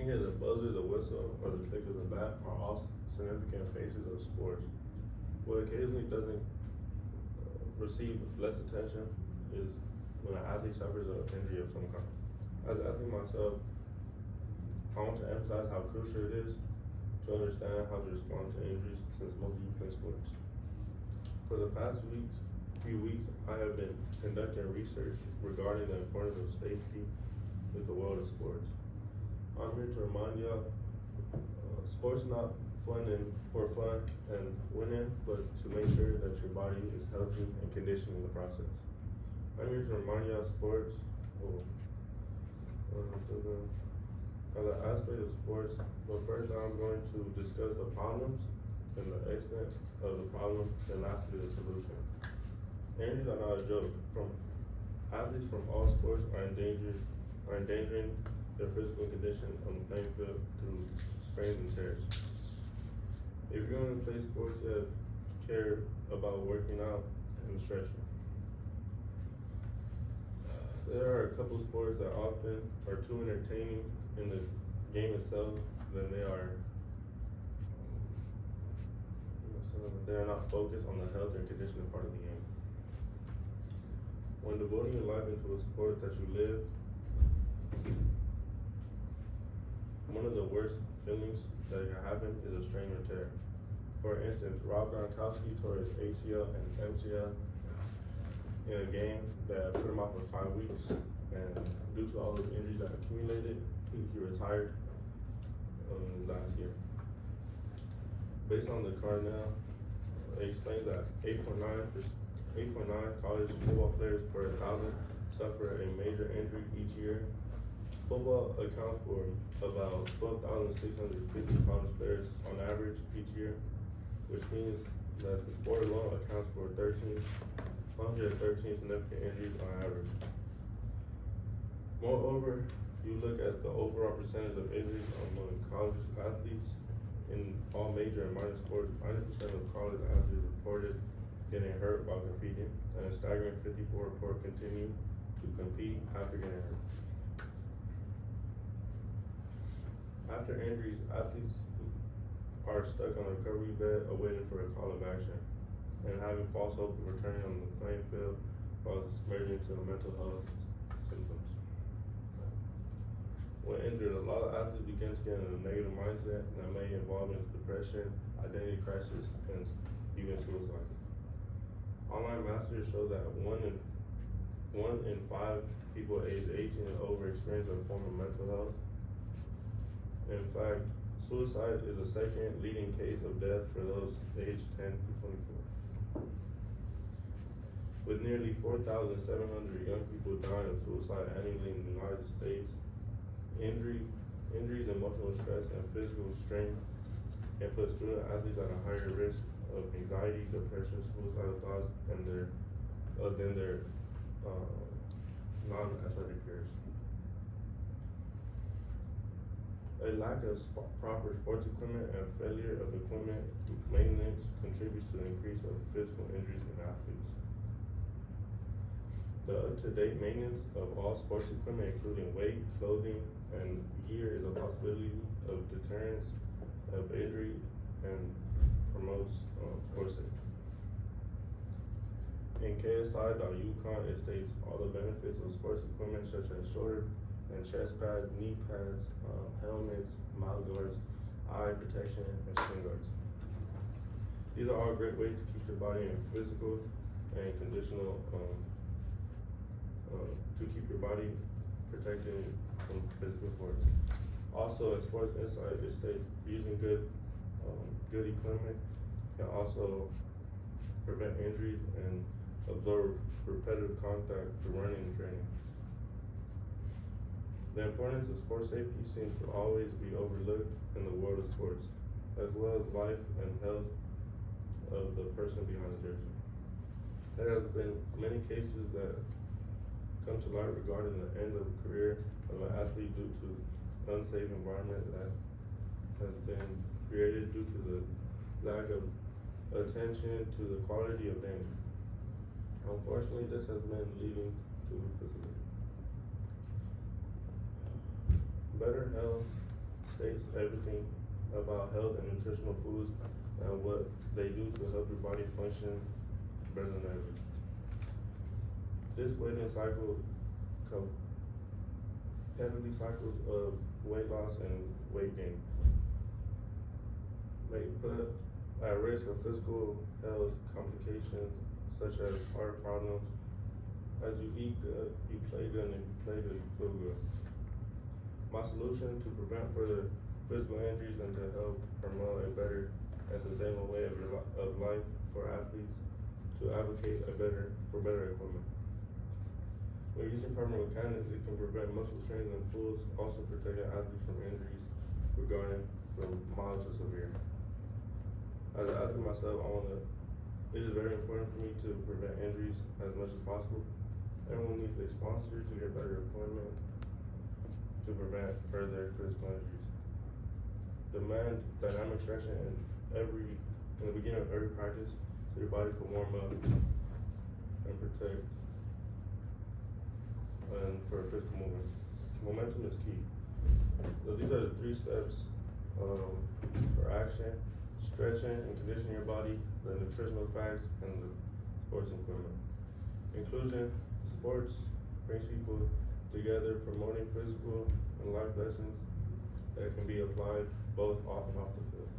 can hear the buzzer, the whistle, or the click of the bat are all significant phases of sports. What occasionally doesn't receive less attention is when an athlete suffers an injury of some kind. As an athlete myself, I want to emphasize how crucial it is to understand how to respond to injuries since most of you play sports. For the past few weeks, I have been conducting research regarding the importance of safety with the world of sports. I'm here to remind y'all, sports not fun and for fun and winning, but to make sure that your body is healthy and conditioned in the process. I'm here to remind y'all sports, other aspect of sports, but first I'm going to discuss the problems and the extent of the problem and lastly the solution. Injuries are not a joke. Athletes from all sports are endangering their physical condition on the playing field through sprains and tears. If you're going to play sports, you have to care about working out and stretching. There are a couple sports that often are too entertaining in the game itself than they are not focused on the health and conditioning part of the game. When devoting your life into a sport that you live, one of the worst feelings that can happen is a strain or tear. For instance, Rob Gronkowski tore his ACL and MCL in a game that put him out for 5 weeks, and due to all those injuries that accumulated, he retired last year. Based on the Cardinal, it explains that 8.9 college football players per 1,000 suffer a major injury each year. Football accounts for about 12,650 college players on average each year, which means that the sport alone accounts for 113 significant injuries on average. Moreover, you look at the overall percentage of injuries among college athletes in all major and minor sports. 90% of college athletes reported getting hurt while competing, and a staggering 54 report continue to compete after getting hurt. After injuries, athletes are stuck on a recovery bed awaiting for a call of action and having false hope of returning on the playing field while merging into mental health symptoms. When injured, a lot of athletes begin to get in a negative mindset that may involve in depression, identity crisis, and even suicide. Online masters show that one in 5 people aged 18 and over experience a form of mental health. In fact, suicide is the second leading case of death for those aged 10 to 24. With nearly 4,700 young people dying of suicide annually in the United States, injuries, emotional stress, and physical strain can put student athletes at a higher risk of anxiety, depression, suicidal thoughts, and than their non-athletic peers. A lack of proper sports equipment and failure of equipment maintenance contributes to the increase of physical injuries in athletes. The up-to-date maintenance of all sports equipment, including weight, clothing, and gear, is a possibility of deterrence of injury and promotes sports safety. In KSI.UConn, it states all the benefits of sports equipment such as shoulder and chest pads, knee pads, helmets, mouth guards, eye protection, and shin guards. These are all great ways to keep your body in physical and conditional, to keep your body protected from physical sports. Also, in Sports Insight, it states using good equipment can also prevent injuries and absorb repetitive contact through running and training. The importance of sports safety seems to always be overlooked in the world of sports, as well as life and health of the person behind the jersey. There has been many cases that come to light regarding the end of a career of an athlete due to unsafe environment that has been created due to the lack of attention to the quality of danger. Unfortunately, this has been leading to facility. Better health states everything about health and nutritional foods and what they do to help your body function better than ever. This weight-in cycle competitively cycles of weight loss and weight gain may put at risk of physical health complications such as heart problems. As you eat good, you play good, and you play good, you feel good. My solution to prevent further physical injuries and to help promote a better and sustainable way of life for athletes to advocate for better equipment. When using permanent mechanics, it can prevent muscle strains and pulls, also protecting athletes from injuries regarding from mild to severe. As an athlete myself, it is very important for me to prevent injuries as much as possible. Everyone needs a sponsor to get better equipment to prevent further physical injuries. Demand dynamic stretching in the beginning of every practice so your body can warm up and protect and for physical movement. Momentum is key. So these are the 3 steps for action: stretching and conditioning your body, the nutritional facts, and the sports equipment. Inclusion: sports brings people together, promoting physical and life lessons that can be applied both on and off the field.